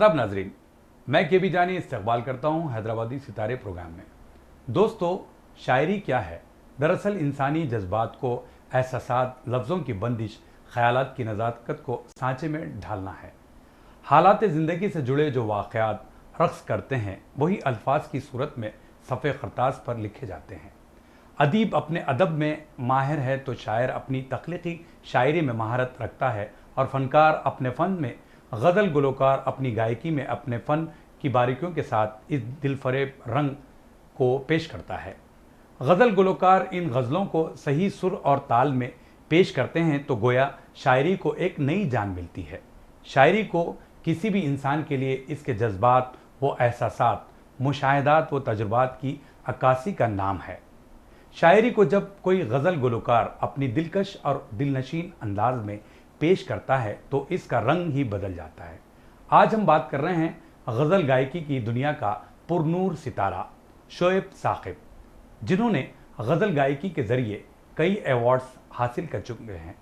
आदाब नाजरीन, मैं के बी जानी इस्तकबाल करता हूँ हैदराबादी सितारे प्रोग्राम में। दोस्तों, शायरी क्या है? दरअसल इंसानी जज्बात को, एहसासात, लफ्ज़ों की बंदिश, ख़यालात की नज़ाकत को सांचे में ढालना है। हालात ज़िंदगी से जुड़े जो वाक़यात रक़्स करते हैं वही अल्फाज की सूरत में सफ़े ख़रतास पर लिखे जाते हैं। अदीब अपने अदब में माहिर है तो शायर अपनी तख्लीक़ी शायरी में महारत रखता है, और फ़नकार अपने फ़न में, गज़ल गुलकार अपनी गायकी में अपने फ़न की बारीकियों के साथ इस दिलफरेब रंग को पेश करता है। गज़ल गुलकार इन गज़लों को सही सुर और ताल में पेश करते हैं तो गोया शायरी को एक नई जान मिलती है। शायरी को किसी भी इंसान के लिए इसके जज्बात व एहसासात, मुशाहिदात व तजुर्बात की अक्कासी का नाम है। शायरी को जब कोई गज़ल गुलकार अपनी दिलकश और दिलनशीन अंदाज में पेश करता है तो इसका रंग ही बदल जाता है। आज हम बात कर रहे हैं गज़ल गायकी की दुनिया का पुरनूर सितारा शोएब साक़िब, जिन्होंने गज़ल गायकी के ज़रिए कई अवार्ड्स हासिल कर चुके हैं,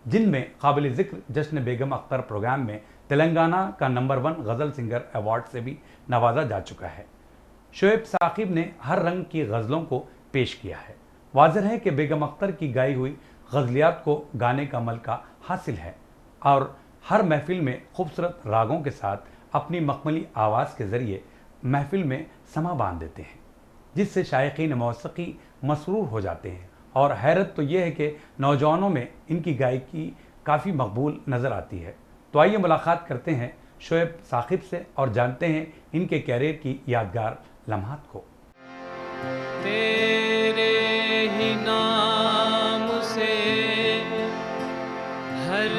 जिनमें काबिल ज़िक्र जश्न बेगम अख्तर प्रोग्राम में तेलंगाना का नंबर 1 गज़ल सिंगर अवार्ड से भी नवाजा जा चुका है। शोएब साक़िब ने हर रंग की गज़लों को पेश किया है। वाज़ेह है कि बेगम अख्तर की गाई हुई गज़लियात को गाने का मलका हासिल है और हर महफिल में खूबसूरत रागों के साथ अपनी मखमली आवाज़ के ज़रिए महफिल में समा बांध देते हैं, जिससे शायकीन मौसीकी मसरूर हो जाते हैं। और हैरत तो ये है कि नौजवानों में इनकी गायकी काफ़ी मकबूल नज़र आती है। तो आइए मुलाकात करते हैं शोएब साक़िब से और जानते हैं इनके कैरियर की यादगार लम्हात को। तेरे ही नाम से हर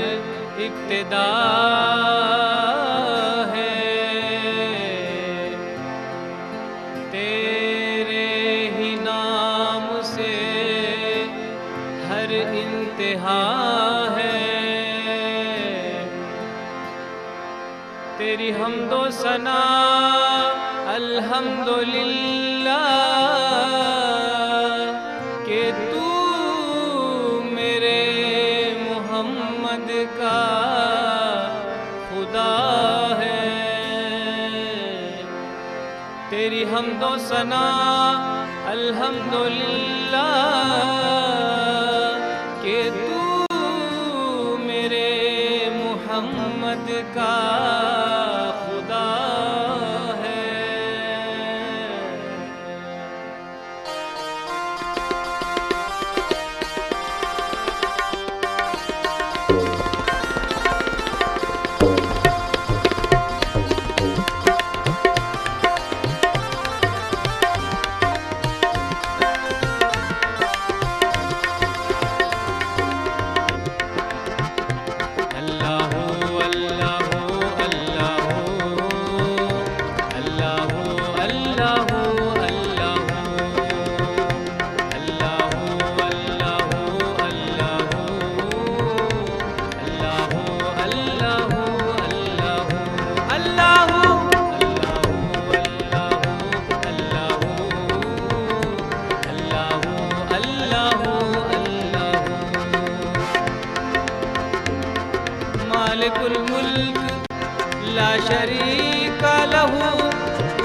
इब्तिदा है, तेरे ही नाम से हर इंतहा है। तेरी हम्दो सना अल्हम्दुलिल्लाह कि तू मेरे मोहम्मद का खुदा है। तेरी हम्दो सना अल्हम्दुलिल्लाह कि तू मेरे मोहम्मद का खुदा है। मालिकुल मुल्क ला शरीका लहू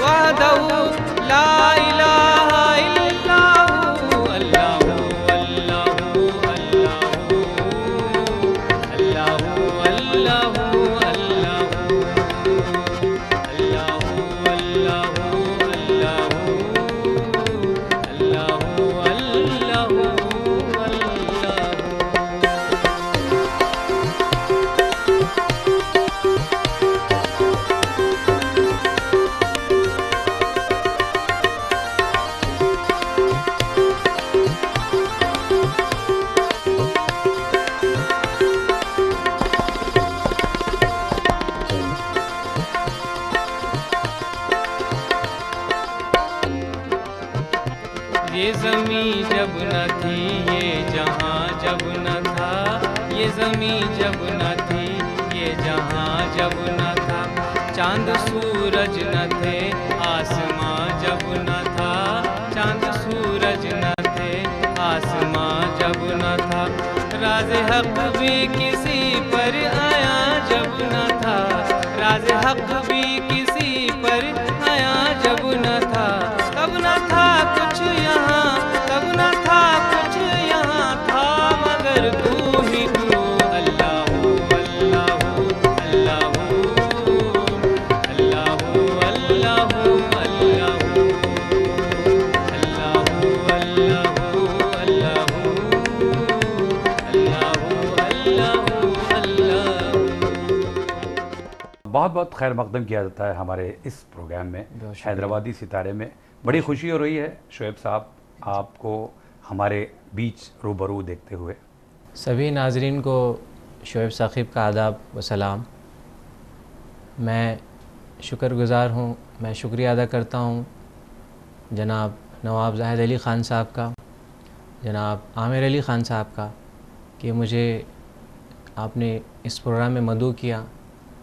वहदहू ला इलाहा इल्लल्लाहु अल्लाहु अल्लाहु अल्लाहु अल्लाहु अल्लाहु अल्लाहु अल्लाहु अल्लाहु अल्लाहु अल्लाहु ये ज़मीं जब न थी, ये जहां जब न था, ये ज़मीं जब न थी, ये जहां जब न था, चांद सूरज न थे, आसमां जब न था, चांद सूरज न थे, आसमां जब न था, राज़ हक़ भी किसी पर आया जब न था, राज हक भी किसी पर आया जब न था, तब न था कुछ यहाँ, तब न था कुछ यहाँ था मगर तू ही तू। अल्लाह अल्लाह अल्लाह अल्लाह अल्लाह अल्लाह बहुत बहुत खैर मकदम किया जाता है हमारे इस प्रोग्राम में हैदराबादी सितारे में। बड़ी खुशी हो रही है शोएब साहब आपको हमारे बीच रूबरू देखते हुए। सभी नाजरीन को शोएब साकिब का आदाब व सलाम। मैं शुक्रगुज़ार हूँ, मैं शुक्रिया अदा करता हूँ जनाब नवाब जाहिद अली ख़ान साहब का, जनाब आमिर अली ख़ान साहब का कि मुझे आपने इस प्रोग्राम में मदऊ किया,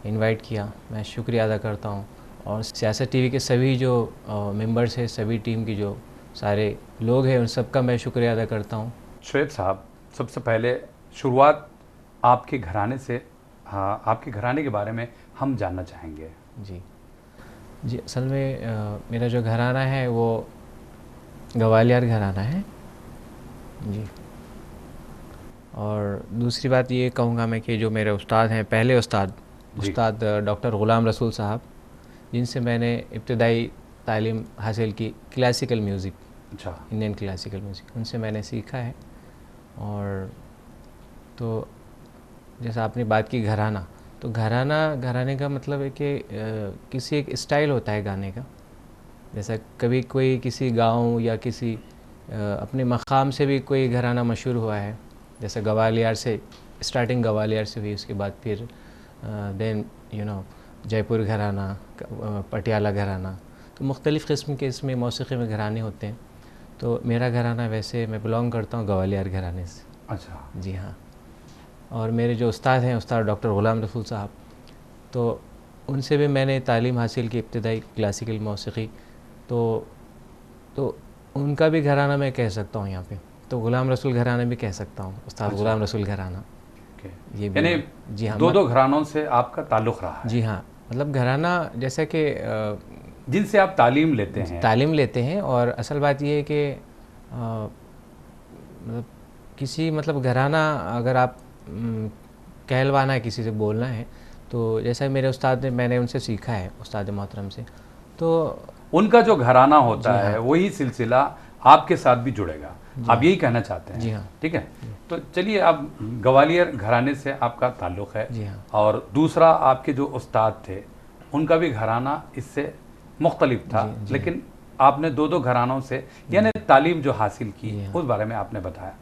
इनवाइट किया। मैं शुक्रिया अदा करता हूँ। और सियासत टीवी के सभी जो मेंबर्स हैं, सभी टीम की जो सारे लोग हैं, उन सब का मैं शुक्रिया अदा करता हूँ। शोएब साहब, सबसे पहले शुरुआत आपके घराने से, हाँ, आपके घराने के बारे में हम जानना चाहेंगे। जी, असल में मेरा जो घराना है वो गवालियर घराना है जी। और दूसरी बात ये कहूँगा मैं कि जो मेरे उस्ताद हैं, पहले उस्ताद डॉक्टर ग़ुलाम रसूल साहब, जिनसे मैंने इब्तिदाई तालीम हासिल की क्लासिकल म्यूज़िक, अच्छा, इंडियन क्लासिकल म्यूज़िक, उनसे मैंने सीखा है। और तो जैसा आपने बात की घराना, तो घराने का मतलब है कि किसी एक स्टाइल होता है गाने का। जैसा कभी कोई किसी गांव या किसी अपने मकाम से भी कोई घराना मशहूर हुआ है, जैसे ग्वालियर से स्टार्टिंग ग्वालियर से हुई, उसके बाद फिर देन जयपुर घराना, पटियाला घराना, तो मुख्तलिफ़ किस्म के इसमें मौसीक़ी में घराने होते हैं। तो मेरा घराना वैसे मैं बिलोंग करता हूँ ग्वालियर घराने से। अच्छा, जी हाँ। और मेरे जो उस्ताद हैं, उस्ताद डॉक्टर ग़ुलाम रसूल साहब, तो उनसे भी मैंने तालीम हासिल की इब्तिदाई क्लासिकल मौसीक़ी। तो उनका भी घराना मैं कह सकता हूँ यहाँ पे, तो ग़ुलाम रसूल घराना भी कह सकता हूँ, उस्ताद ग़ुलाम रसूल घराना। ये भी, जी हाँ, दो घरानों से आपका ताल्लुक़ रहा है। जी हाँ, मतलब घराना जैसे कि जिनसे आप तालीम लेते हैं। और असल बात ये है कि मतलब किसी मतलब घराना अगर आप कहलवाना है, किसी से बोलना है, तो जैसा मेरे उस्ताद ने, मैंने उनसे सीखा है, उस्ताद मोहतरम से, तो उनका जो घराना होता है वही सिलसिला आपके साथ भी जुड़ेगा। आप यही कहना चाहते हैं? जी हाँ। ठीक है, तो चलिए, आप ग्वालियर घराने से आपका ताल्लुक़ है। जी हाँ। और दूसरा, आपके जो उस्ताद थे उनका भी घराना इससे मुख्तलिफ था। जी। लेकिन आपने दो घरानों से यानी तालीम जो हासिल की, उस बारे में आपने बताया।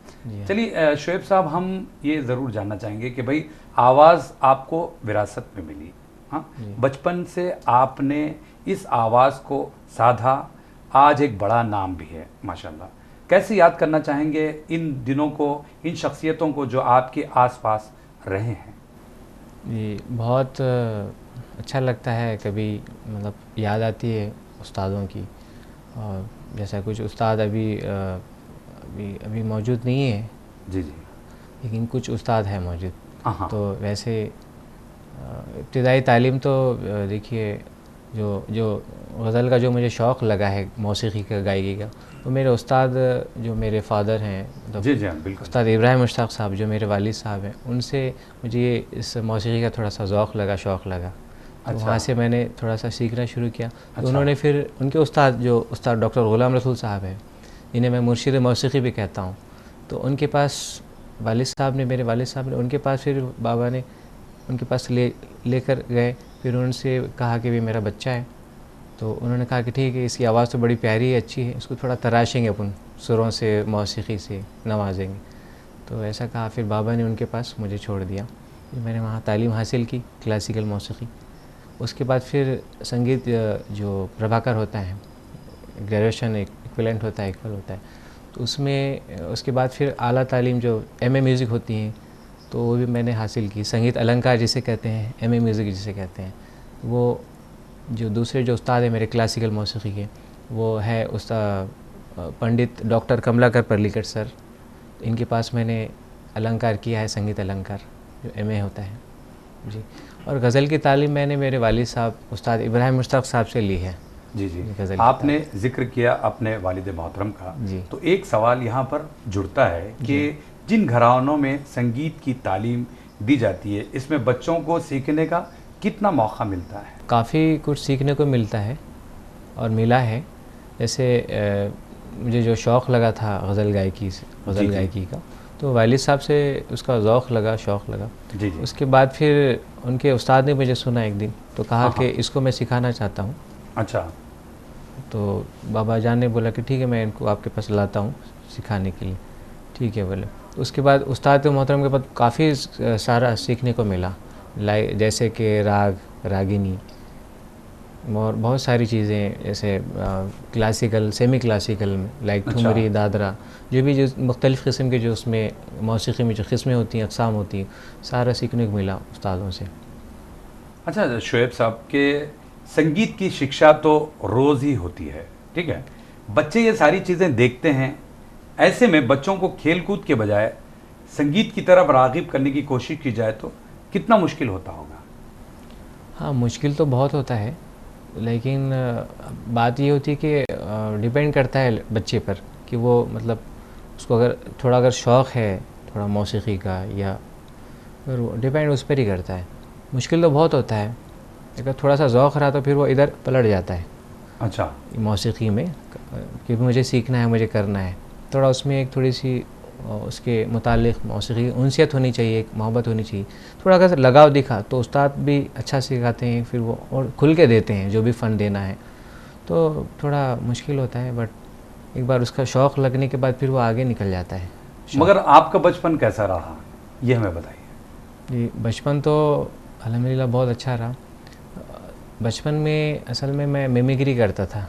चलिए शोएब साहब, हम ये ज़रूर जानना चाहेंगे कि भाई आवाज़ आपको विरासत में मिली, हाँ, बचपन से आपने इस आवाज़ को साधा, आज एक बड़ा नाम भी है माशाल्लाह। कैसे याद करना चाहेंगे इन दिनों को, इन शख्सियतों को जो आपके आसपास रहे हैं? जी, बहुत अच्छा लगता है, कभी मतलब याद आती है उस्तादों की। और जैसा कुछ उस्ताद अभी मौजूद नहीं है, जी, लेकिन कुछ उस्ताद हैं मौजूद। तो वैसे इब्तिदाई तालीम तो देखिए, जो गज़ल का जो मुझे शौक़ लगा है, मौसीक़ी का, गायकी का, तो मेरे उस्ताद जो मेरे फ़ादर हैं, मतलब जी हाँ, बिल्कुल, उस्ताद इब्राहिम मुश्ताक़ साहब जो मेरे वालिद साहब हैं, उनसे मुझे इस मौसीक़ी का थोड़ा सा शौक़ लगा। तो वहाँ से मैंने थोड़ा सा सीखना शुरू किया। तो उन्होंने फिर उनके उस्ताद जो उस्ताद डॉक्टर ग़ुलाम रसूल साहब हैं, जिन्हें मैं मुर्शिद मौसीक़ी भी कहता हूँ, तो उनके पास मेरे वालिद साहब ने उनके पास, फिर बाबा ने उनके पास लेकर गए। फिर उनसे कहा कि भी मेरा बच्चा है, तो उन्होंने कहा कि ठीक है, इसकी आवाज़ तो बड़ी प्यारी है, अच्छी है, इसको थोड़ा तराशेंगे अपन, सुरों से, मौसीक़ी से नवाजेंगे। तो ऐसा कहा, फिर बाबा ने उनके पास मुझे छोड़ दिया। मैंने वहाँ तालीम हासिल की क्लासिकल मौसीक़ी। उसके बाद फिर संगीत जो प्रभाकर होता है, ग्रेजुएशन इक्विवेलेंट होता है, इक्वल होता है, तो उसमें उसके बाद फिर आला तालीम जो एमए म्यूज़िक होती हैं, तो वो भी मैंने हासिल की। संगीत अलंकार जिसे कहते हैं, एमए म्यूज़िक जिसे कहते हैं, वो जो दूसरे जो उस्ताद हैं मेरे क्लासिकल मौसीक़ी के, वो है उस्ताद पंडित डॉक्टर कमलाकर पर्लिकर सर। इनके पास मैंने अलंकार किया है, संगीत अलंकार जो एमए होता है जी। और गज़ल की तालीम मैंने मेरे वालिद साहब उस्ताद इब्राहिम मुश्ताक साहब से ली है। जी जी, गज़ल की आपने जिक्र किया अपने वालिद मोहतरम का, जी। तो एक सवाल यहाँ पर जुड़ता है कि जिन घरानों में संगीत की तालीम दी जाती है, इसमें बच्चों को सीखने का कितना मौका मिलता है? काफ़ी कुछ सीखने को मिलता है और मिला है। जैसे मुझे जो शौक़ लगा था गज़ल गायकी का, तो वालिद साहब से उसका ज़ौक़ लगा, शौक़ लगा। जी जी। उसके बाद फिर उनके उस्ताद ने मुझे सुना एक दिन, तो कहा कि इसको मैं सिखाना चाहता हूँ। अच्छा। तो बाबा जान ने बोला कि ठीक है, मैं इनको आपके पास लाता हूँ सिखाने के लिए। ठीक है बोले। उसके बाद उस्ताद मोहतरम के पास काफ़ी सारा सीखने को मिला, जैसे कि राग, रागिनी और बहुत सारी चीज़ें, जैसे क्लासिकल, सेमी क्लासिकल में लाइक ठुमरी, दादरा, जो मुख्तलिफ़ किस्म के जो उसमें मौसीक़ी में जो किस्में होती हैं, अक़साम होती हैं, सारा सीखने को मिला उस्तादों से। अच्छा शोएब साहब के संगीत की शिक्षा तो रोज़ ही होती है, ठीक है, बच्चे ये सारी चीज़ें देखते हैं, ऐसे में बच्चों को खेल कूद के बजाय संगीत की तरफ राग़िब करने की कोशिश की जाए तो कितना मुश्किल होता होगा? हाँ, मुश्किल तो बहुत होता है, लेकिन बात ये होती है कि डिपेंड करता है बच्चे पर कि वो मतलब उसको अगर शौक़ है थोड़ा मौसीक़ी का, या फिर वो डिपेंड उस पर ही करता है। मुश्किल तो बहुत होता है, अगर थोड़ा सा ज़ौक़ रहा तो फिर वो इधर पलट जाता है। अच्छा। मौसीक़ी में कि मुझे सीखना है, मुझे करना है, थोड़ा उसमें एक थोड़ी सी उसके मुतालिक मौसीक़ी उनसियत होनी चाहिए, एक मोहब्बत होनी चाहिए। थोड़ा अगर लगाव दिखा तो उस्ताद भी अच्छा सिखाते हैं, फिर वो और खुल के देते हैं जो भी फ़न देना है, तो थोड़ा मुश्किल होता है, बट एक बार उसका शौक़ लगने के बाद फिर वो आगे निकल जाता है। मगर आपका बचपन कैसा रहा, ये हमें बताइए। जी, बचपन तो अल्हम्दुलिल्लाह बहुत अच्छा रहा। बचपन में असल में मैं मिमिक्री करता था,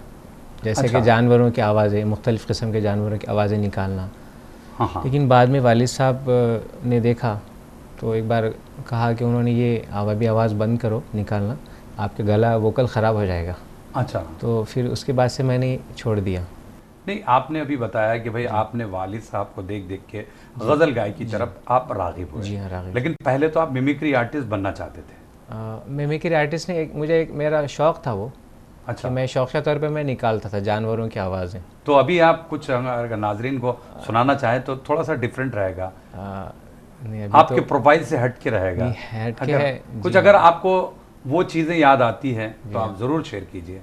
जैसे कि जानवरों की आवाज़ें, मुख्तलिफ़ किस्म के जानवरों की आवाज़ें निकालना। हाँ। लेकिन बाद में वालिद साहब ने देखा तो एक बार कहा कि उन्होंने ये आवाज़ बंद करो निकालना, आपके गला वोकल ख़राब हो जाएगा। अच्छा। तो फिर उसके बाद से मैंने छोड़ दिया। नहीं, आपने अभी बताया कि भाई आपने वालिद साहब को देख देख के गज़ल गायकी की तरफ आप राग़िब हुए। जी हाँ, राग़िब। लेकिन पहले तो आप मिमिक्री आर्टिस्ट बनना चाहते थे। मिमिक्री आर्टिस्ट ने मुझे मेरा शौक़ था वो। अच्छा। कि मैं शौक़िया तौर पे मैं निकालता था जानवरों की आवाज़ें। तो अभी आप कुछ अगर नाजरीन को सुनाना चाहें तो थोड़ा सा डिफरेंट रहेगा, आपके तो प्रोफाइल से हट के रहेगा। हट के है कुछ अगर आपको वो चीज़ें याद आती हैं तो आप ज़रूर शेयर कीजिए।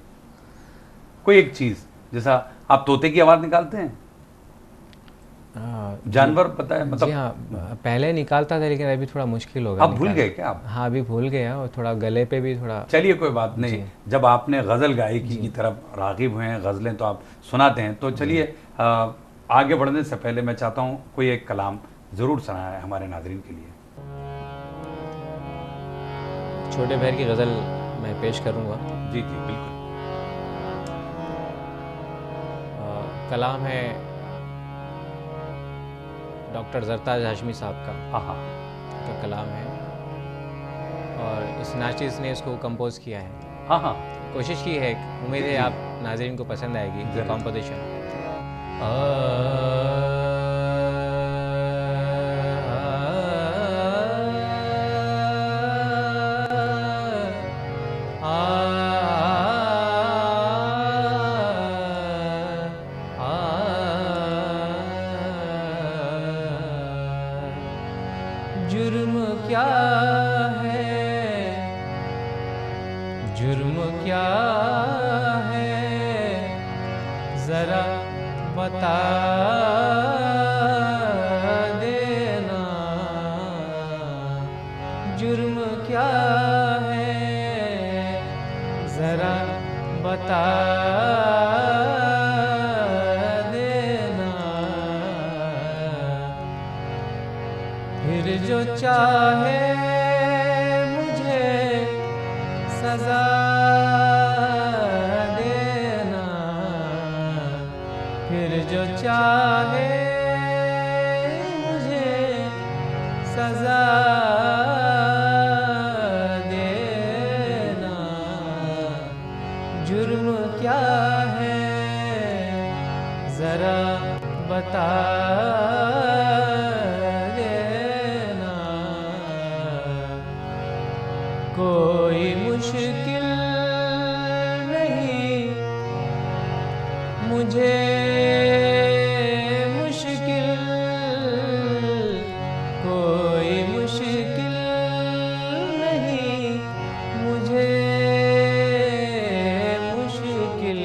कोई एक चीज़, जैसा आप तोते की आवाज़ निकालते हैं, जानवर पता है मतलब? जी हाँ, पहले निकालता था लेकिन अभी थोड़ा मुश्किल होगा। आप भूल गए क्या आप? हाँ, अभी भूल गया, और थोड़ा गले पे भी थोड़ा। चलिए कोई बात नहीं, जब आपने गज़ल गायकी की तरफ राग़िब हुए हैं, गज़लें तो आप सुनाते हैं, तो चलिए आगे बढ़ने से पहले मैं चाहता हूँ कोई एक कलाम ज़रूर सुनाए हमारे नाज़रीन के लिए। छोटे बहर की गज़ल मैं पेश करूँगा। जी जी बिल्कुल। कलाम है डॉक्टर ज़रताज हाशमी साहब का। हाँ का कलाम है, और इस नाचिस ने इसको कंपोज़ किया है। हाँ। कोशिश की है, उम्मीद है आप नाज़रीन को पसंद आएगी ये कंपोजिशन। जुर्म क्या है, जुर्म क्या है, ज़रा बता देना, जुर्म क्या है, ज़रा बता देना, फिर जो चाहे मुझे सज़ा देना, फिर जो चाहे मुझे सज़ा देना, जुर्म क्या है, ज़रा बता देना, मुझे मुश्किल कोई मुश्किल नहीं, मुझे मुश्किल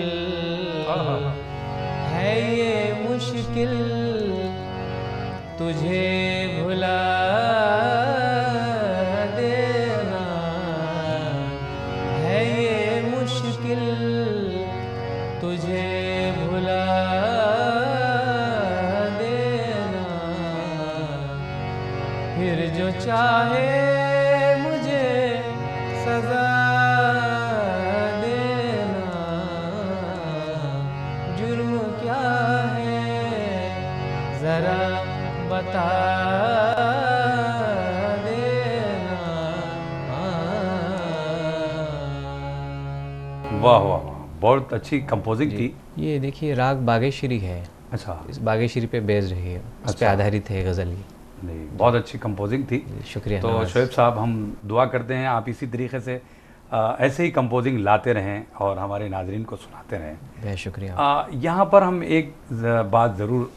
है ये मुश्किल तुझे भुला देना, है ये मुश्किल तुझे भुला देना, फिर जो चाहे मुझे सजा देना, जुर्म क्या है जरा बता देना। वाह वाह वाह, बहुत अच्छी कंपोजिंग थी। ये देखिए राग बागेश्वरी है, अच्छा, इस बागेश्वरी पे बेस्ड है, उस पे आधारित है गज़ल ये। नहीं, बहुत अच्छी कंपोजिंग थी। शुक्रिया। तो शोएब साहब, हम दुआ करते हैं आप इसी तरीके से ऐसे ही कंपोजिंग लाते रहें और हमारे नाजरीन को सुनाते रहें। बहुत शुक्रिया। यहाँ पर हम एक बात ज़रूर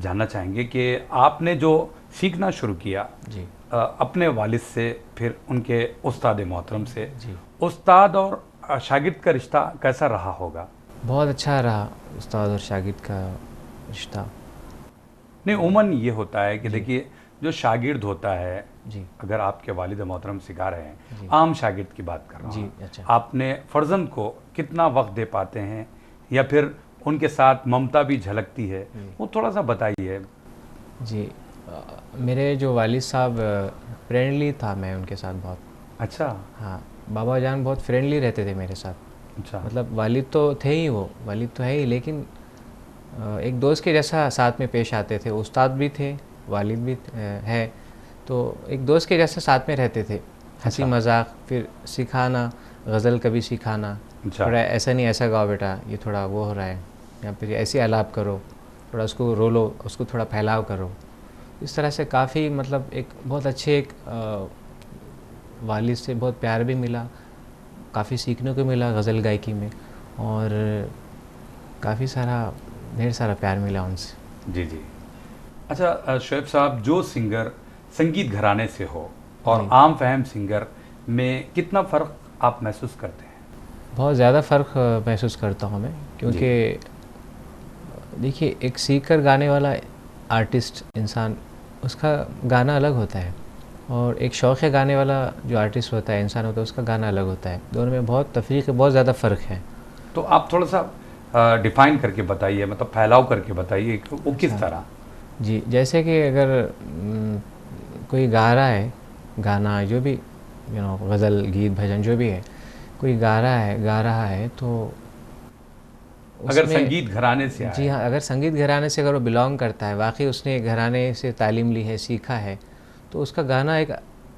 जानना चाहेंगे कि आपने जो सीखना शुरू किया जी अपने वालिद से, फिर उनके उस्ताद मोहतरम से, जी, उस्ताद और शागिर्द का रिश्ता कैसा रहा होगा? बहुत अच्छा रहा उस्ताद और शागिर्द का रिश्ता। नहीं, उमूमन ये होता है कि देखिए जो शागिर्द होता है, जी अगर आपके वालिद मोहतरम सिखा रहे हैं, जी। आम शागिर्द की बात कर रहा जी, हूँ, अच्छा। आपने फर्जंद को कितना वक्त दे पाते हैं या फिर उनके साथ ममता भी झलकती है, वो थोड़ा सा बताइए। जी मेरे जो वालिद साहब फ्रेंडली था मैं उनके साथ बहुत। अच्छा हाँ, बाबा जान बहुत फ्रेंडली रहते थे मेरे साथ। अच्छा, मतलब वालिद तो थे ही, वो वालिद तो है ही, लेकिन एक दोस्त के जैसा साथ में पेश आते थे। उस्ताद भी थे, वालिद भी है, तो एक दोस्त के जैसा साथ में रहते थे। हंसी मजाक, फिर सिखाना, गज़ल कभी सिखाना, अच्छा। थोड़ा ऐसा नहीं ऐसा गाओ बेटा, ये थोड़ा वो हो रहा है, या फिर ऐसे आलाप करो, थोड़ा उसको रोलो, उसको थोड़ा फैलाव करो। इस तरह से काफ़ी मतलब एक बहुत अच्छे एक वालिद से बहुत प्यार भी मिला, काफ़ी सीखने को मिला गज़ल गायकी में, और काफ़ी सारा ढेर सारा प्यार मिला उनसे। जी जी। अच्छा शोएब साहब, जो सिंगर संगीत घराने से हो और जी। आम फहम सिंगर में कितना फ़र्क आप महसूस करते हैं? बहुत ज़्यादा फ़र्क महसूस करता हूँ मैं, क्योंकि देखिए एक सीख कर गाने वाला आर्टिस्ट इंसान, उसका गाना अलग होता है, और एक शौक़ गाने वाला जो आर्टिस्ट होता है, इंसान होता है, उसका गाना अलग होता है। दोनों में बहुत तफरीक है, बहुत ज़्यादा फ़र्क है। तो आप थोड़ा सा डिफ़ाइन करके बताइए, मतलब फैलाव करके बताइए कि वो किस तरह। जी, जैसे कि अगर कोई गा रहा है गाना, जो भी गज़ल गीत भजन जो भी है, कोई गा रहा है तो अगर संगीत घराने से आया, जी हाँ, अगर संगीत घराने से अगर वो बिलोंग करता है, वाकई उसने घराने से तालीम ली है, सीखा है, तो उसका गाना एक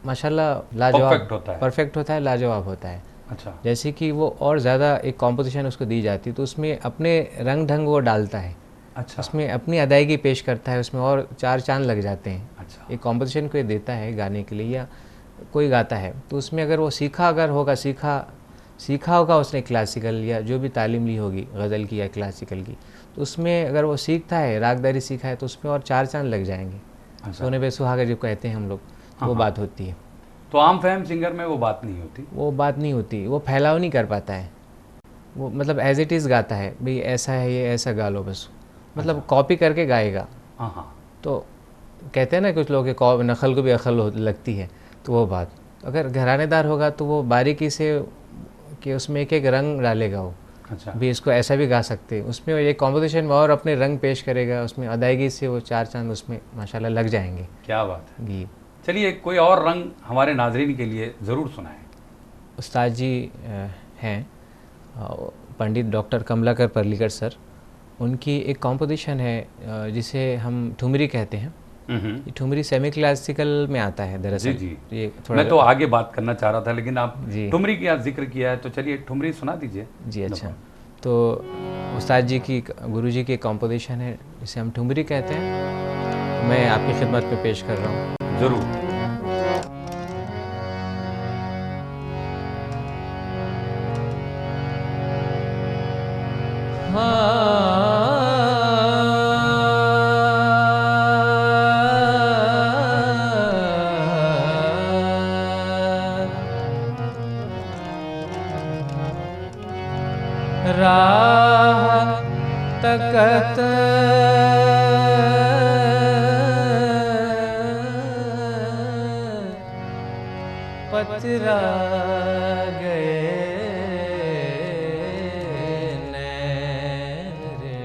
माशाल्लाह लाजवाब परफेक्ट होता है, लाजवाब होता है। अच्छा, जैसे कि वो और ज़्यादा एक कंपटीशन उसको दी जाती है, तो उसमें अपने रंग ढंग वो डालता है। अच्छा, उसमें अपनी अदायगी पेश करता है, उसमें और चार चांद लग जाते हैं। अच्छा, एक कंपटीशन को देता है गाने के लिए, या कोई गाता है तो उसमें अगर वो सीखा होगा उसने क्लासिकल या जो भी तालीम ली होगी गज़ल की या क्लासिकल की, तो उसमें अगर वो सीखता है, रागदारी सीखा है, तो उसमें और चार चांद लग जाएंगे। अच्छा। सोने पे सुहागा जो कहते हैं हम लोग, वो बात होती है। तो आम फहम सिंगर में वो बात नहीं होती, वो फैलाव नहीं कर पाता है, वो मतलब एज इट इज़ गाता है, भाई ऐसा है, ये ऐसा गा लो बस, मतलब कॉपी करके गाएगा। हाँ हाँ, तो कहते हैं ना कुछ लोग कि नकल को भी अकल लगती है, तो वो बात अगर घरानेदार होगा तो वो बारीकी से कि उसमें एक एक रंग डालेगा वो। अच्छा, भी इसको ऐसा भी गा सकते हैं, उसमें एक कॉम्पोजिशन में और अपने रंग पेश करेगा, उसमें अदायगी से वो चार चांद उसमें माशाल्लाह लग जाएंगे। क्या बात है। जी, चलिए कोई और रंग हमारे नाजरीन के लिए ज़रूर सुनाएं। उस्ताद जी हैं पंडित डॉक्टर कमलाकर पर्लिकर सर, उनकी एक कॉम्पोजिशन है जिसे हम ठुमरी कहते हैं। ये ठुमरी सेमी क्लासिकल में आता है दरअसल। जी जी, ये थोड़ा मैं तो आगे बात करना चाह रहा था, लेकिन आप जी। ठुमरी की जिक्र किया है, तो चलिए ठुमरी सुना दीजिए। जी अच्छा, तो उस्ताद जी की, गुरु जी की कॉम्पोजिशन है जिसे हम ठुमरी कहते हैं, मैं आपकी खिदमत में पेश कर रहा हूँ। ज़रूर। हाँ राह तकत पतरा गए नैन रे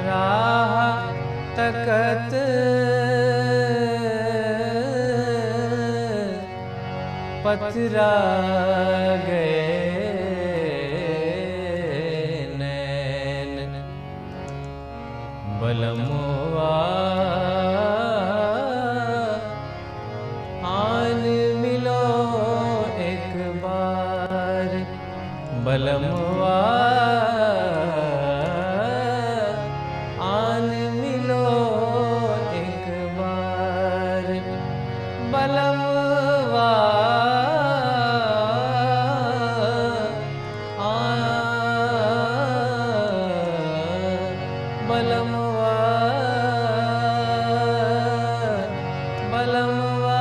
राह तकत पतरा गए नैन बलमुआ आन मिलो एक बार बलमुआ आन मिलो एक बार बलमुआ बलमुआ बलमुआ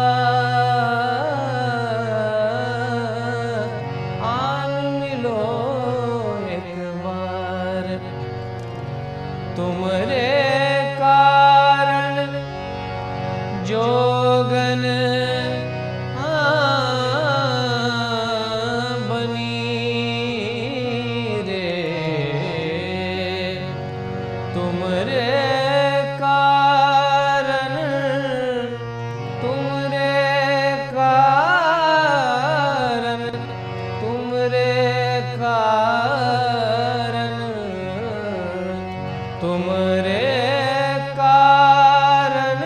आन मिलो एक बार तुमरे कारण जोगन बनी रे तुमरे कारण तुमरे कारण तुमरे कारण तुमरे कारण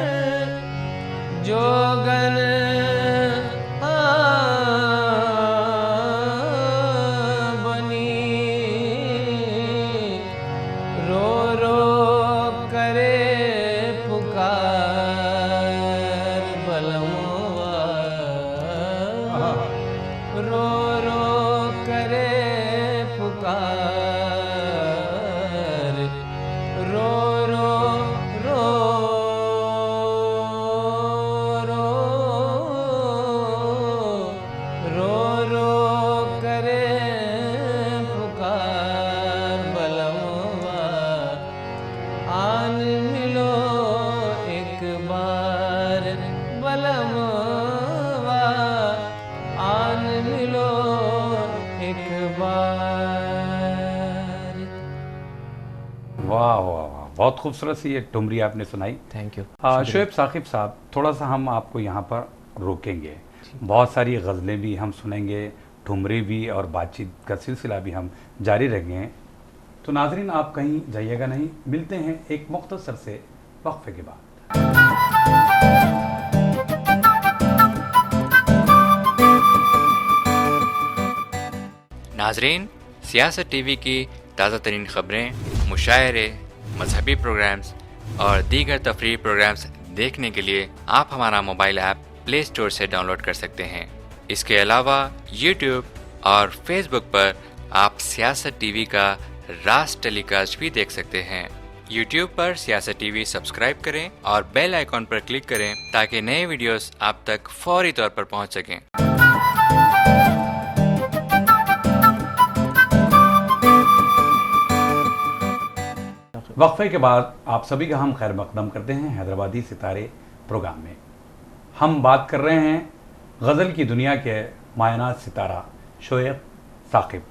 जोगन बनी रो रो करे पुकार बलमुआ रो रो करे पुकार रो रो रो रो रो रो करे पुकार बलमुआ आन मिलो एक बार बलमुआ आन मिलो एक बार। वाह वाह वाह, बहुत खूबसूरत सी ये ठुमरी आपने सुनाई। Thank you. शोएब साकिब साहब, थोड़ा सा हम आपको यहाँ पर रोकेंगे, बहुत सारी गज़लें भी हम सुनेंगे, ठुमरी भी और बातचीत का सिलसिला भी हम जारी रखेंगे। तो नाजरीन, आप कहीं जाइएगा नहीं, मिलते हैं एक मुख्तसर से वक्फे के बाद। नाजरीन, सियासत टीवी की ताज़ा तरीन ख़बरें, मुशायरे, मजहबी प्रोग्राम्स और दीगर तफरीही प्रोग्राम्स देखने के लिए आप हमारा मोबाइल ऐप प्ले स्टोर से डाउनलोड कर सकते हैं। इसके अलावा यूट्यूब और फेसबुक पर आप सियासत टीवी का रास टेलीकास्ट भी देख सकते हैं। यूट्यूब पर सियासत टीवी सब्सक्राइब करें और बेल आइकॉन पर क्लिक करें ताकि नए वीडियोस आप तक फौरी तौर पर पहुंच सकें। वक्फे के बाद आप सभी का हम खैर मकदम करते हैं हैदराबादी सितारे प्रोग्राम में। हम बात कर रहे हैं गज़ल की दुनिया के मायनात सितारा शोएब साकिब।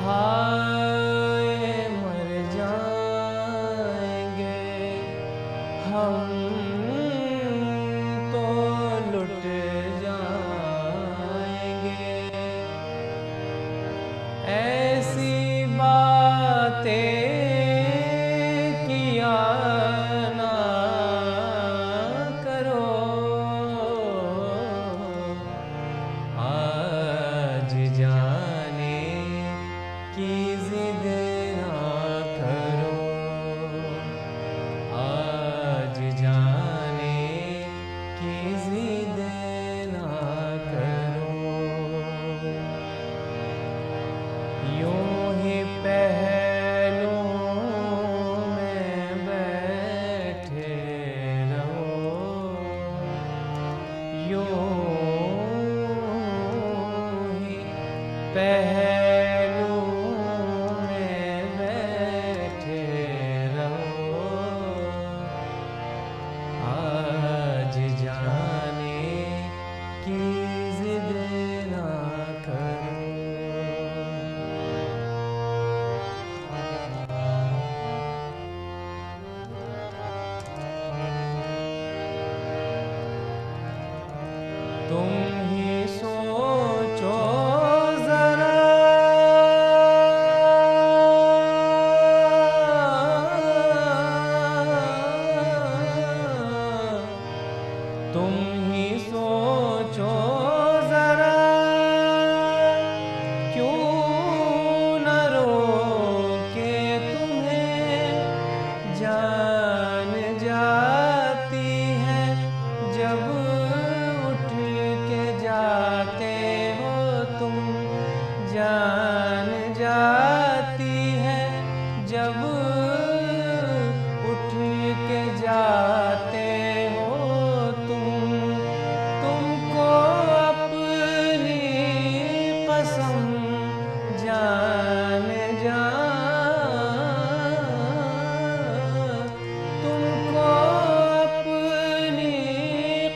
हाय मर जाएंगे हम तो लुट जाएंगे, ऐसी बातें किया ना करो, आज जाने की जिद ना करो, आज जाने की जिद ना करो। यूं ही पहलुओं में बैठे रहो, यूं ही पहलुओं में बैठे रहो, आज जाने की जिद ना करो। तुम ही सोचो जरा, तुम ही सोचो जरा, क्यों न रोके तुम्हें जान जाती है जब उठ के जाते हो तुम, जान जाती है जब उठ के जाते हो तुम, तुमको अपनी कसम जान जा, तुमको अपनी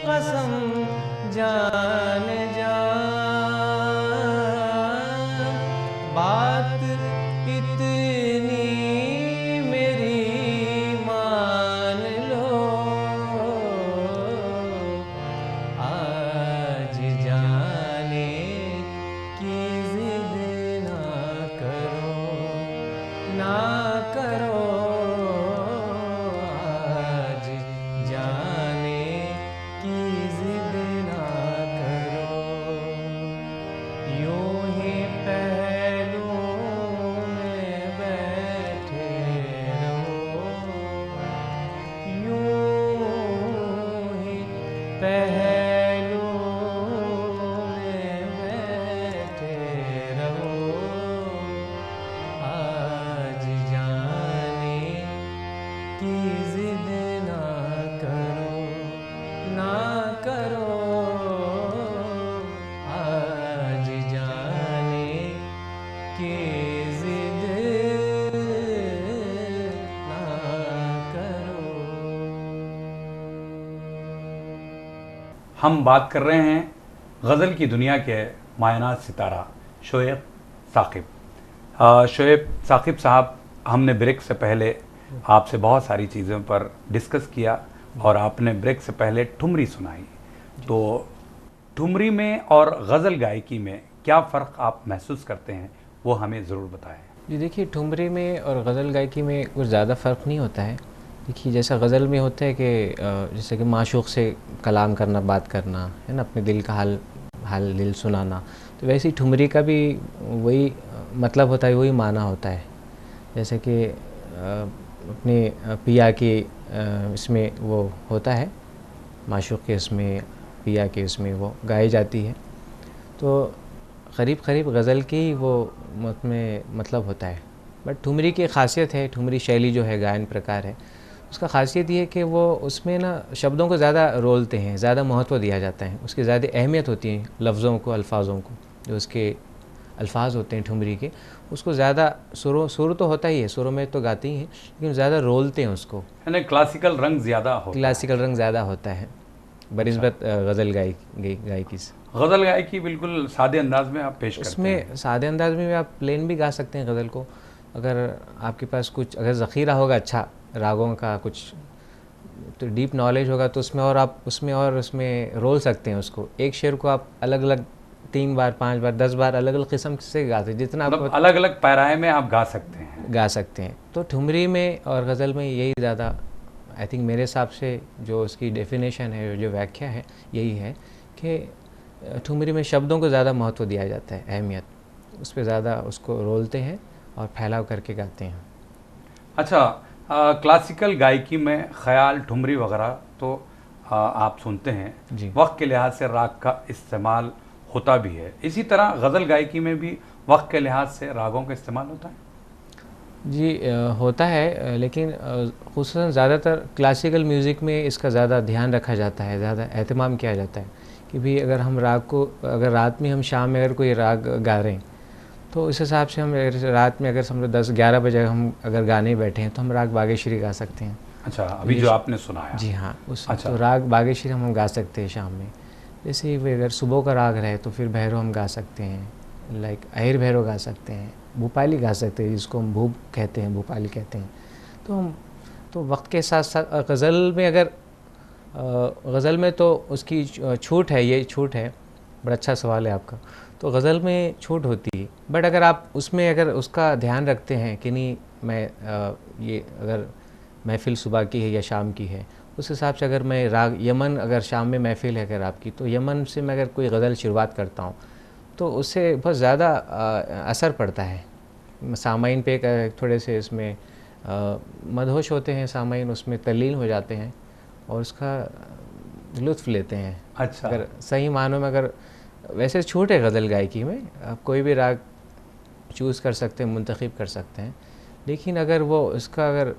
कसम जान जा, बात इतनी मेरी मान लो, आज जाने की जिद ना करो, ना करो, आज जाने की जिद ना करो, यूं ही पहलुओं में बैठे रहो, यूं ही पहलुओं में बैठे रहो, आज जाने की जिद ना करो, ना करो, आज जाने की जिद ना करो। हम बात कर रहे हैं गज़ल की दुनिया के मायनात सितारा शोएब साकिब। शोएब साकिब साहब, हमने ब्रेक से पहले आपसे बहुत सारी चीज़ों पर डिस्कस किया और आपने ब्रेक से पहले ठुमरी सुनाई, तो ठुमरी में और गज़ल गायकी में क्या फ़र्क आप महसूस करते हैं वो हमें ज़रूर बताएं। जी देखिए, ठुमरी में और गज़ल गायकी में कुछ ज़्यादा फ़र्क नहीं होता है। देखिए, जैसा गज़ल में होता है कि जैसे कि माशूक़ से कलाम करना, बात करना है ना, अपने दिल का हाल दिल सुनाना, तो वैसे ही ठुमरी का भी वही मतलब होता है, वही माना होता है। जैसे कि अपने पिया के इसमें वो होता है, माशूक़ के इसमें, पिया के इसमें वो गाई जाती है, तो करीब गज़ल की ही वो मतलब होता है। बट ठुमरी की ख़ासियत है, ठुमरी शैली जो है, गायन प्रकार है, उसका ख़ासियत ये है कि वो उसमें ना शब्दों को ज़्यादा रोलते हैं, ज़्यादा महत्व दिया जाता है, उसकी ज़्यादा अहमियत होती है, लफ्ज़ों को, अल्फाजों को, जो उसके अल्फाज होते हैं ठुमरी के, उसको ज़्यादा सुर तो होता ही है, सुरों में तो गाते ही हैं, लेकिन ज़्यादा रोलते हैं उसको, यानी क्लासिकल रंग ज़्यादा होता है। क्लासिकल रंग ज़्यादा होता है। बनिस्बत गज़ल गायकी से। गज़ल गायकी बिल्कुल सादे अंदाज में आप पेश करते हैं। उसमें सादे अंदाज में भी आप प्लेन भी गा सकते हैं गज़ल को, अगर आपके पास कुछ अगर ज़ख़ीरा होगा अच्छा रागों का, कुछ तो डीप नॉलेज होगा तो उसमें और आप उसमें रोल सकते हैं उसको। एक शेर को आप अलग अलग 3 बार 5 बार 10 बार अलग अलग किस्म से गा सकते हैं, जितना आप मतलब अलग अलग पैराए में आप गा सकते हैं। गा सकते हैं। तो ठुमरी में और गज़ल में यही ज़्यादा आई थिंक मेरे हिसाब से जो उसकी डेफिनेशन है, जो व्याख्या है, यही है कि ठुमरी में शब्दों को ज़्यादा महत्व दिया जाता है, अहमियत उस पर ज़्यादा उसको रोलते हैं और फैलाव करके गाते हैं। अच्छा, क्लासिकल गायकी में ख्याल, ठुमरी वगैरह तो आप सुनते हैं जी। वक्त के लिहाज से राग का इस्तेमाल होता भी है, इसी तरह गज़ल गायकी में भी वक्त के लिहाज से रागों का इस्तेमाल होता है? जी होता है, लेकिन ख़ुसूसन ज़्यादातर क्लासिकल म्यूज़िक में इसका ज़्यादा ध्यान रखा जाता है, ज़्यादा एहतमाम किया जाता है कि भी अगर हम राग को, अगर रात में हम शाम में अगर कोई राग गा रहे हैं तो इस हिसाब से हम रात में अगर समझो 10-11 बजे हम अगर गाने बैठे हैं तो हम राग बागेश्वरी गा सकते हैं। अच्छा, अभी जो आपने सुनाया। जी हाँ, उस अच्छा। तो राग बागेश्वरी हम गा सकते हैं शाम में। जैसे ही अगर सुबह का राग रहे तो फिर भैरव हम गा सकते हैं, लाइक अहिर भैरव गा सकते हैं, भूपाली गा सकते हैं, जिसको हम भूप कहते हैं, भूपाली कहते हैं। तो हम तो वक्त के साथ साथ गज़ल में अगर गज़ल में तो उसकी छूट है, ये छूट है, बड़ा अच्छा सवाल है आपका। तो गज़ल में छूट होती है, बट अगर आप उसमें अगर उसका ध्यान रखते हैं कि नहीं मैं ये अगर महफ़िल सुबह की है या शाम की है, उस हिसाब से अगर मैं राग यमन, अगर शाम में महफ़िल है अगर आपकी, तो यमन से मैं अगर कोई गज़ल शुरुआत करता हूँ तो उससे बहुत ज़्यादा असर पड़ता है सामाइन पे। थोड़े से इसमें मदहोश होते हैं सामाइन, उसमें तल्लीन हो जाते हैं और उसका लुत्फ़ लेते हैं। अच्छा। अगर सही मानों में, अगर वैसे छूट है गज़ल गायकी में, आप कोई भी राग चूज़ कर सकते हैं, मुंतखब कर सकते हैं, लेकिन अगर वो उसका अगर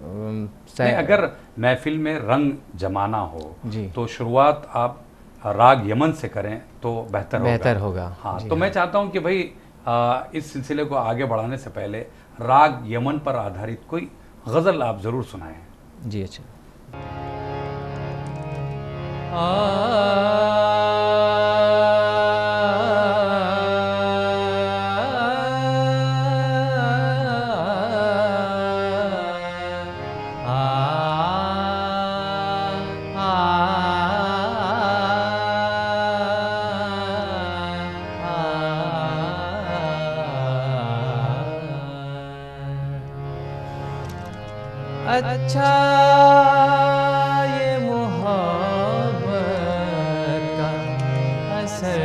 महफिल में रंग जमाना हो जी तो शुरुआत आप राग यमन से करें तो बेहतर होगा। हाँ, जी तो हाँ। मैं चाहता हूँ कि भाई इस सिलसिले को आगे बढ़ाने से पहले राग यमन पर आधारित कोई गज़ल आप ज़रूर सुनाएं। जी अच्छा। अच्छा ये मोहब्बत का असर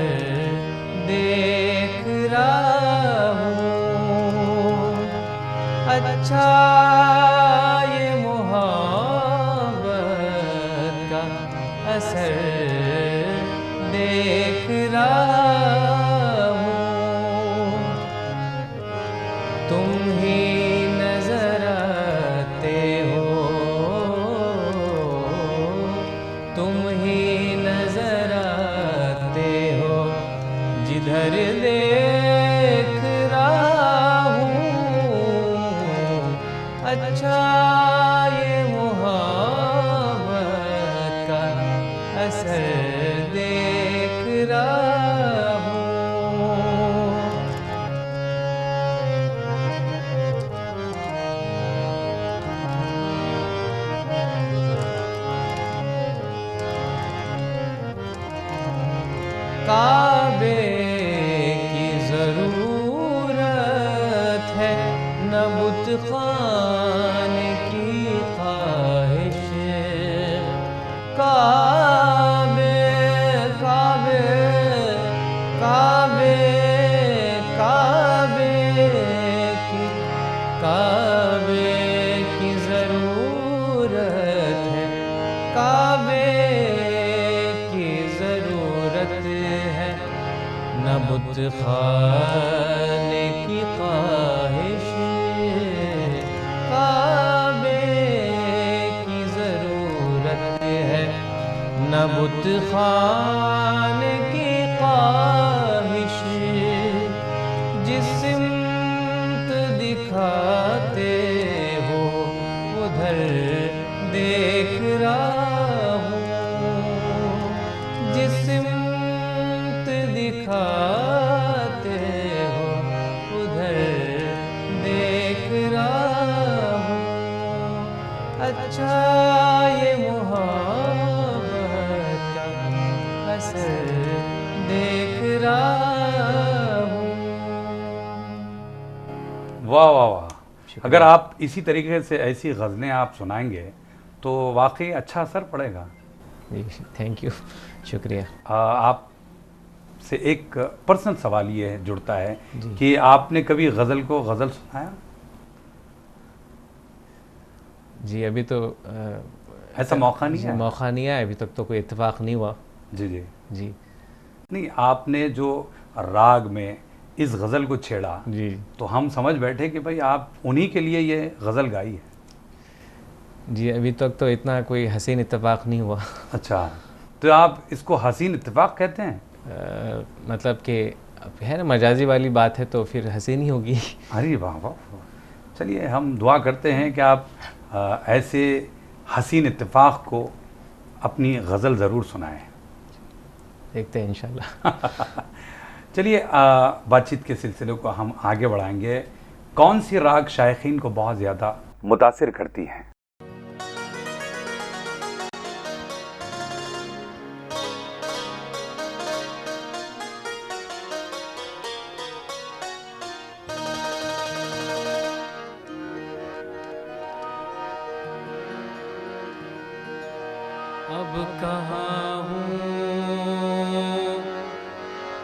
देख रहा हूँ, अच्छा ये मोहब्बत का असर देख रहा हूँ, तुम ही नजर आते हो, तुम ही नजर आते हो, जिधर देख रहा हूँ, अच्छा ये मोहब्बत का असर देख रहा हूँ। काबे की ज़रूरत है, न बुत खाने की ख्वाहिश, काबे काबे काबे काबे की ज़रूरत है, काबे की ज़रूरत है, न बुत खाने की ख्वाहिश, काबे की ज़रूरत है, न बुत खाने की ख्वाहिश, जिस सिमत दिखाते हो उधर देख रहा हूँ, वाह वाह वाह। अगर आप इसी तरीके से ऐसी गज़लें आप सुनाएंगे तो वाकई अच्छा असर पड़ेगा। जी थैंक यू, शुक्रिया। आप से एक पर्सनल सवाल ये जुड़ता है जी। कि आपने कभी गज़ल को गज़ल सुनाया? जी अभी तो ऐसा मौका नहीं जी, है? मौका नहीं आया, अभी तक तो कोई इत्तेफाक नहीं हुआ। जी जी। जी नहीं, आपने जो राग में इस गज़ल को छेड़ा जी तो हम समझ बैठे कि भाई आप उन्हीं के लिए ये गज़ल गाई है। जी अभी तक तो इतना कोई हसीन इत्तेफाक नहीं हुआ। अच्छा, तो आप इसको हसीन इत्तेफाक कहते हैं? मतलब कि अब है ना, मजाजी वाली बात है तो फिर हसीन ही होगी। अरे वाह वाह वाह। चलिए हम दुआ करते हैं कि आप ऐसे हसीन इत्तेफाक को अपनी गज़ल ज़रूर सुनाएं। देखते हैं इंशाल्लाह। चलिए बातचीत के सिलसिले को हम आगे बढ़ाएंगे। कौन सी राग शायकीन को बहुत ज़्यादा मुतासिर करती हैं? अब कहाँ हूँ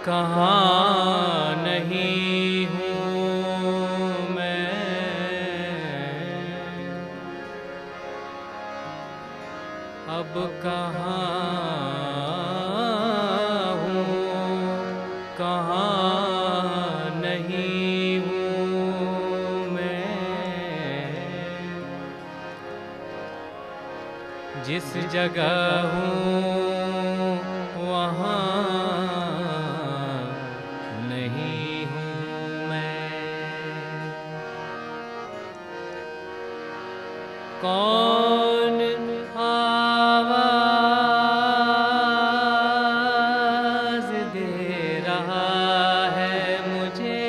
कहाँ नहीं हूँ मैं, अब कहाँ हूँ कहाँ नहीं हूँ मैं, जिस जगह हूँ वहाँ नहीं हूँ मैं। कौन आवाज़ दे रहा है मुझे,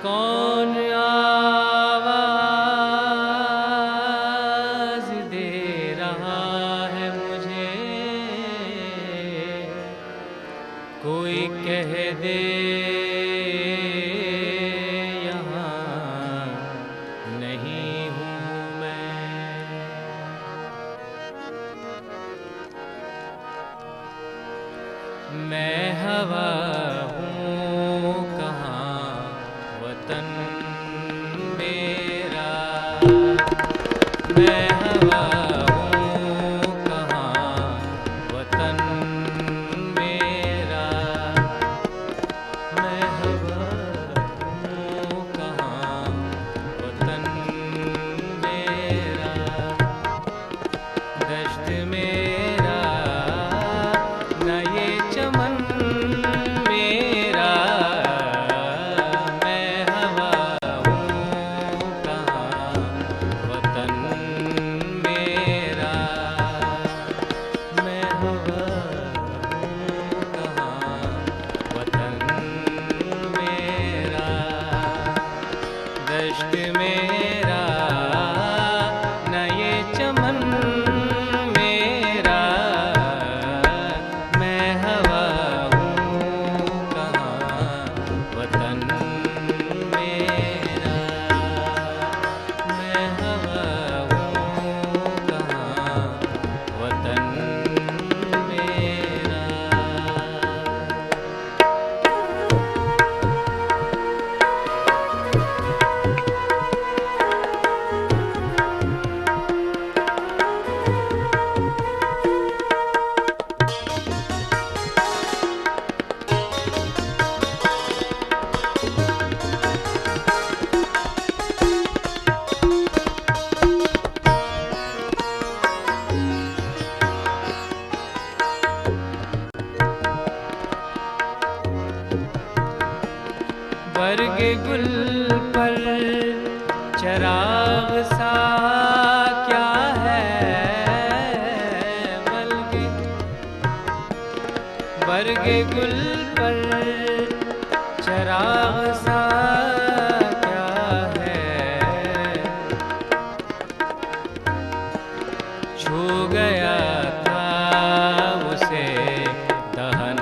कौन आवाज़ दे रहा है मुझे, कोई कह दे यहाँ नहीं हूँ मैं। मैं हवा हूँ कहाँ वतन मेरा, मैं हवा हूँ कहाँ वतन मेरा, मैं हवा हूँ कहाँ वतन मेरा, दश्त मेरा न ये चमन मेरा, मैं हवा हूँ कहाँ वतन मेरा, मैं हवा हूँ कहाँ वतन मेरा, दश्त मेरा न ये चमन मेरा, मैं हवा हूँ कहाँ वतन मेरा, मैं हवा हूँ कहाँ वतन मेरा। बरग गुल पर चराग सा क्या है, बरग गुल पर चराग सा क्या है, छू गया था उसे दहन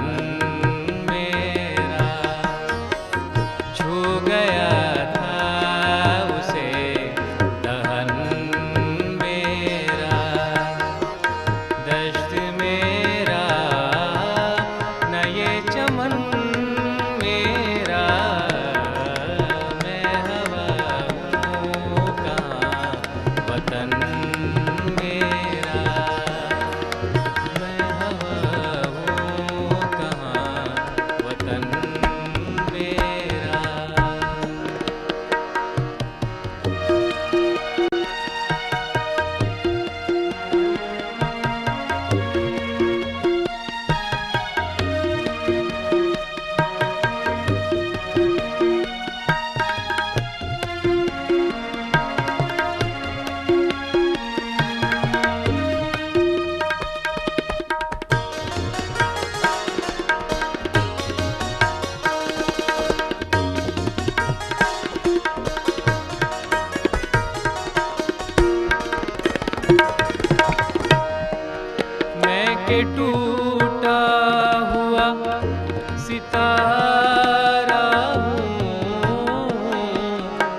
सितारा हूँ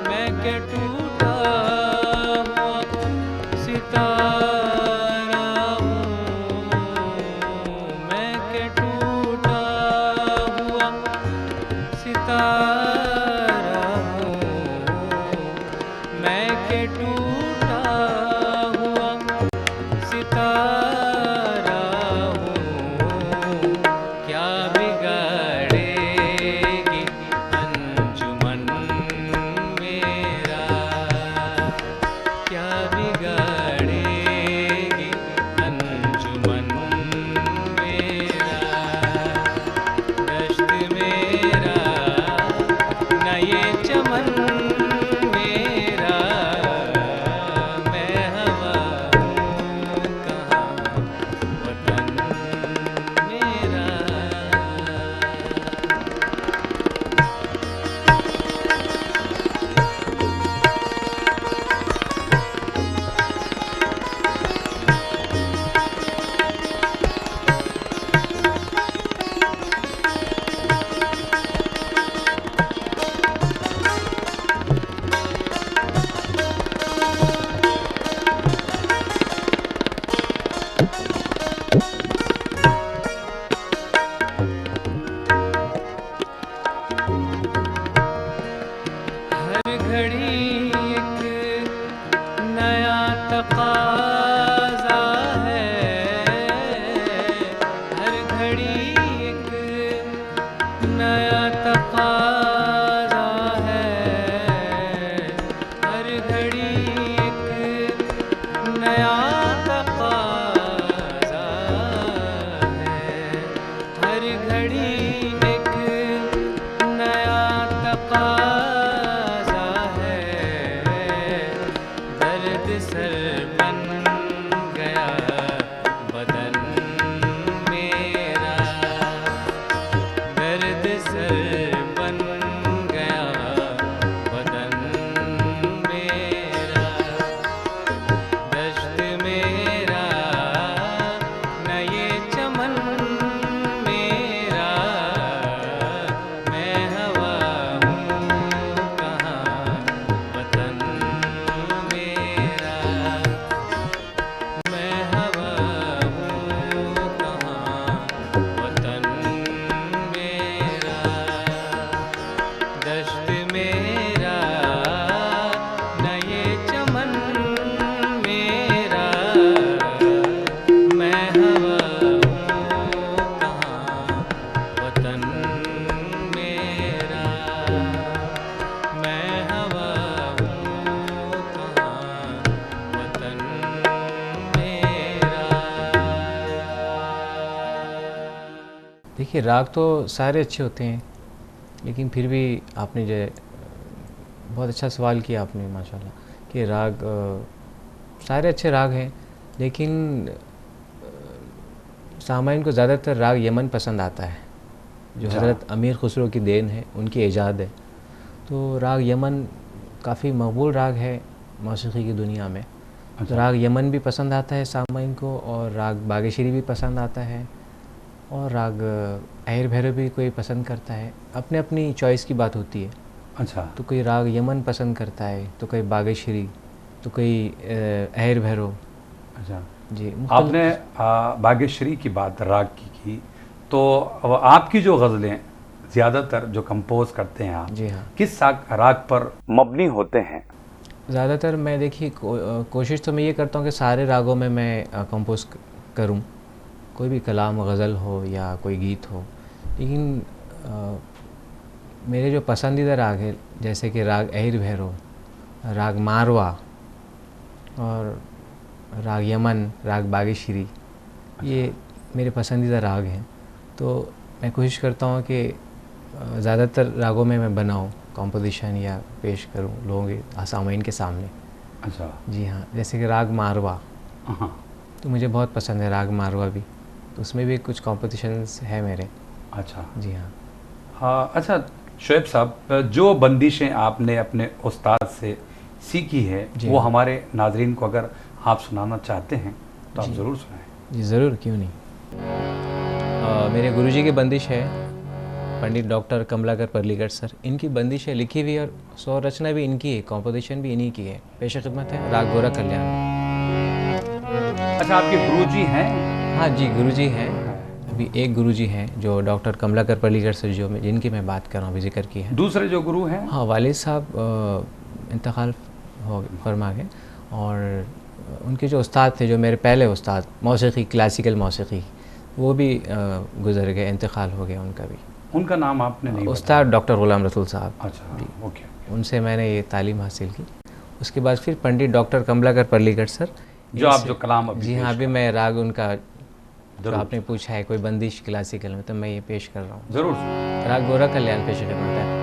मैं के टूटा हुआ सितारा हूँ मैं के टूटा हुआ सितारा हूँ मैं के टूटा हुआ सितारा हूँ क्या बिगाड़ेगी अंजुमन मेरा क्या बिगाड़ेगी अंजुमन मेरा दश्त मेरा न ये चमन मेरा मैं हवा हूँ कहाँ वतन मेरा हर घड़ी एक नया तकाज़ा है हर घड़ी एक नया तकाज़ा है हर घड़ी एक नया तकाज़ा है हर घड़ी एक नया तकाज़ा है दर्द सर बन गया बदन मेरा दर्द सर बन गया बदन मेरा दश्त मेरा न ये चमन मेरा मैं हवा हूँ कहाँ वतन मेरा मैं हवा हूँ कहाँ वतन मेरा दश्त मेरा न ये चमन मेरा मैं हवा हूँ कहाँ वतन मेरा मैं हवा हूँ कहाँ वतन मेरा। देखिए राग तो सारे अच्छे होते हैं, लेकिन फिर भी आपने जो बहुत अच्छा सवाल किया आपने माशाल्लाह कि राग सारे अच्छे राग हैं, लेकिन सामाइन को ज़्यादातर राग यमन पसंद आता है, जो हज़रत अमीर खुसरो की देन है, उनकी ईजाद है। तो राग यमन काफ़ी मकबूल राग है मौसीकी की दुनिया में। तो राग यमन भी पसंद आता है सामाइन को, और राग बागेश्वरी भी पसंद आता है, और राग अहिर भैरव भी कोई पसंद करता है। अपने अपनी चॉइस की बात होती है। अच्छा, तो कोई राग यमन पसंद करता है, तो कोई बागेश्वरी, तो कोई अहिर भैरव। अच्छा जी, आपने बागेश्वरी की बात राग की, तो अब आपकी जो गज़लें ज़्यादातर जो कंपोज करते हैं आप, जी हाँ, किस राग पर मबनी होते हैं? ज़्यादातर मैं देखिए कोशिश तो मैं ये करता हूँ कि सारे रागों में मैं कंपोज करूँ, कोई भी कलाम गज़ल हो या कोई गीत हो। लेकिन मेरे जो पसंदीदा राग है, जैसे कि राग अहिर भैरव, राग मारवा और राग यमन, राग बागेश्वरी, ये मेरे पसंदीदा राग हैं। तो मैं कोशिश करता हूँ कि ज़्यादातर रागों में मैं बनाऊँ, कॉम्पोजिशन या पेश करूँ लोगों के सामईन के सामने। अच्छा, जी हाँ, जैसे कि राग मारवा, हाँ, तो मुझे बहुत पसंद है राग मारवा भी, तो उसमें भी कुछ कॉम्पोजिशंस है मेरे। अच्छा, जी हाँ। हाँ। अच्छा शुएब साहब, जो बंदिशें आपने अपने उस्ताद से सीखी है, वो हमारे नाजरीन को अगर आप सुनाना चाहते हैं तो आप ज़रूर सुनाएं। जी ज़रूर, क्यों नहीं। मेरे गुरुजी की बंदिश है, पंडित डॉक्टर कमलाकर पर्लीकर सर, इनकी बंदिशें लिखी हुई और 100 रचना भी इनकी है, कॉम्पोजिशन भी इन्हीं की है। पेश खिदमत है राग गोरा कल्याण। अच्छा, आपके गुरुजी हैं? हाँ जी, गुरुजी हैं। अभी एक गुरुजी हैं जो डॉक्टर कमलाकर पर्लीकर सर, जो जिनकी मैं बात कर रहा हूँ, जिक्र की है। दूसरे जो गुरु हैं? हाँ, वालिद साहब इंतकाल हो फरमा गए, और उनके जो उस्ताद थे, जो मेरे पहले उस्ताद मौसीकी, क्लासिकल मौसीकी, वो भी गुजर गए, इंतकाल हो गया उनका भी। उनका नाम आपने नहीं बताया? उस्ताद डॉक्टर गुलाम रसूल साहब। अच्छा, ओके। उनसे मैंने ये तालीम हासिल की। उसके बाद फिर पंडित डॉक्टर कमलाकर पर्लीकर सर, जो आप जो कलाम अभी जी हाँ, अभी मैं राग उनका जो जरूर। आपने पूछा है कोई बंदिश क्लासिकल में, तो मैं ये पेश कर रहा हूँ। जरूर। राग गोरा कल्याण पेश खिदमत है।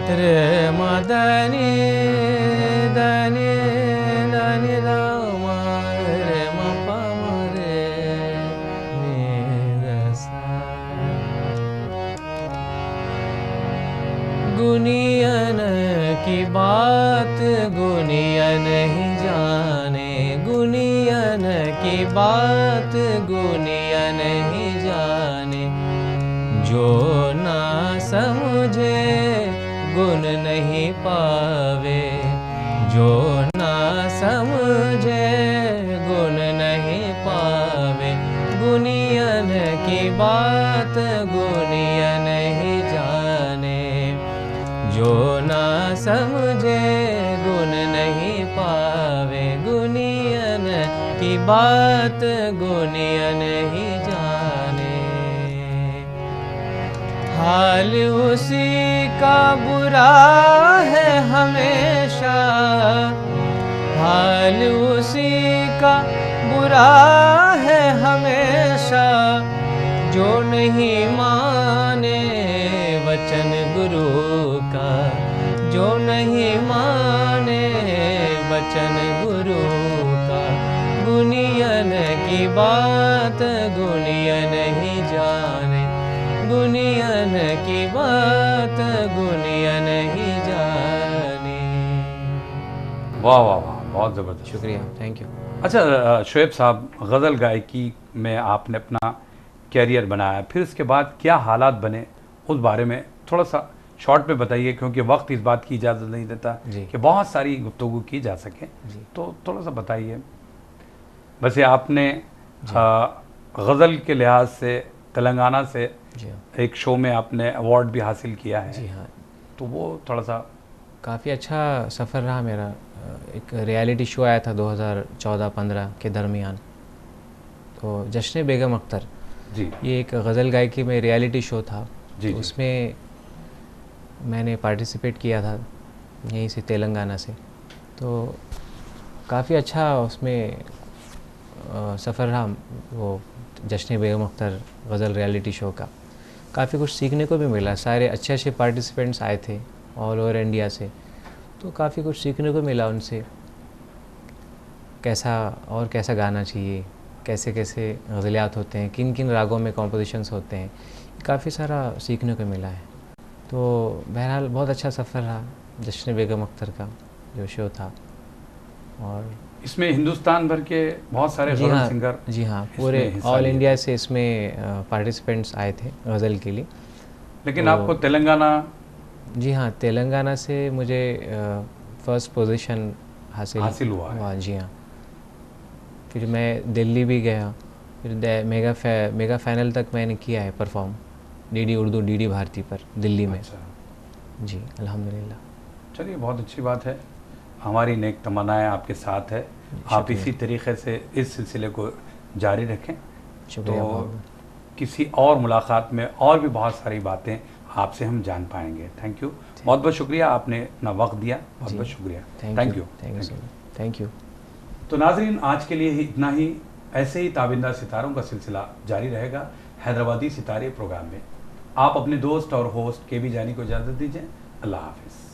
रे मदनी दनी दनी राम रे मपम रे गुनियन की बात गुनियन ही जाने, गुनियन की बात गुनियन ही जाने, जो ना समझे गुण नहीं पावे, जो ना समझे गुण नहीं पावे, गुनियन की बात गुनियन ही जाने, जो ना समझे गुण नहीं पावे, गुनियन की बात गुनियन ही जाने। हाल उसी का बुरा है हमेशा, हाल उसी का बुरा है हमेशा, जो नहीं माने वचन गुरु का, जो नहीं माने वचन गुरु का, गुनियन की बात गुनियन ही जाने, गुनियन की बात गुनियन ही जाने। वाह वाह वाह, बहुत ज़बरदस्त। शुक्रिया, थैंक यू। अच्छा शुएब साहब, गज़ल गायकी में आपने अपना कैरियर बनाया, फिर उसके बाद क्या हालात बने, उस बारे में थोड़ा सा शॉर्ट में बताइए, क्योंकि वक्त इस बात की इजाज़त नहीं देता कि बहुत सारी गुफ्तगू की जा सके, तो थोड़ा सा बताइए। वैसे आपने गज़ल के लिहाज से तेलंगाना से एक शो में आपने अवार्ड भी हासिल किया है। जी हाँ, तो वो थोड़ा सा काफ़ी अच्छा सफ़र रहा मेरा। एक रियलिटी शो आया था 2014-15 के दरमियान, तो जश्न बेगम अख्तर जी, ये एक गज़ल गायकी में रियलिटी शो था जी, तो उसमें मैंने पार्टिसिपेट किया था यहीं से तेलंगाना से। तो काफ़ी अच्छा उसमें सफ़र रहा वो जश्न बेगम अख्तर गज़ल रियलिटी शो का। काफ़ी कुछ सीखने को भी मिला, सारे अच्छे अच्छे पार्टिसिपेंट्स आए थे ऑल ओवर इंडिया से, तो काफ़ी कुछ सीखने को मिला उनसे, कैसा गाना चाहिए, कैसे कैसे गज़लियात होते हैं, किन किन रागों में कॉम्पोजिशंस होते हैं, काफ़ी सारा सीखने को मिला है। तो बहरहाल बहुत अच्छा सफ़र रहा जश्न बेगम अख्तर का जो शो था। और इसमें हिंदुस्तान भर के बहुत सारे गज़ल सिंगर, जी हाँ, पूरे ऑल इंडिया से इसमें पार्टिसिपेंट्स आए थे गज़ल के लिए। लेकिन तो आपको तेलंगाना, जी हाँ, तेलंगाना से मुझे फर्स्ट पोजीशन हासिल हुआ। जी हाँ, फिर मैं दिल्ली भी गया, फिर मेगा फाइनल तक मैंने किया है perform, DD Urdu, DD Bharati पर दिल्ली में। अच्छा। जी अल्हम्दुलिल्लाह। चलिए, बहुत अच्छी बात है, हमारी नेक तमन्नाएं आपके साथ है, आप इसी तरीके से इस सिलसिले को जारी रखें। शुक्रिया। तो किसी और मुलाकात में और भी बहुत सारी बातें आपसे हम जान पाएंगे। थैंक यू, बहुत बहुत शुक्रिया, आपने अपना वक्त दिया, बहुत बहुत शुक्रिया। Thank you. Thank you. तो नाजरीन, आज के लिए इतना ही। ऐसे ही ताबिंदा सितारों का सिलसिला जारी रहेगा हैदराबादी सितारे प्रोग्राम में। आप अपने दोस्त और होस्ट के बी जानी को इजाज़त दीजिए। अल्लाह हाफिज़।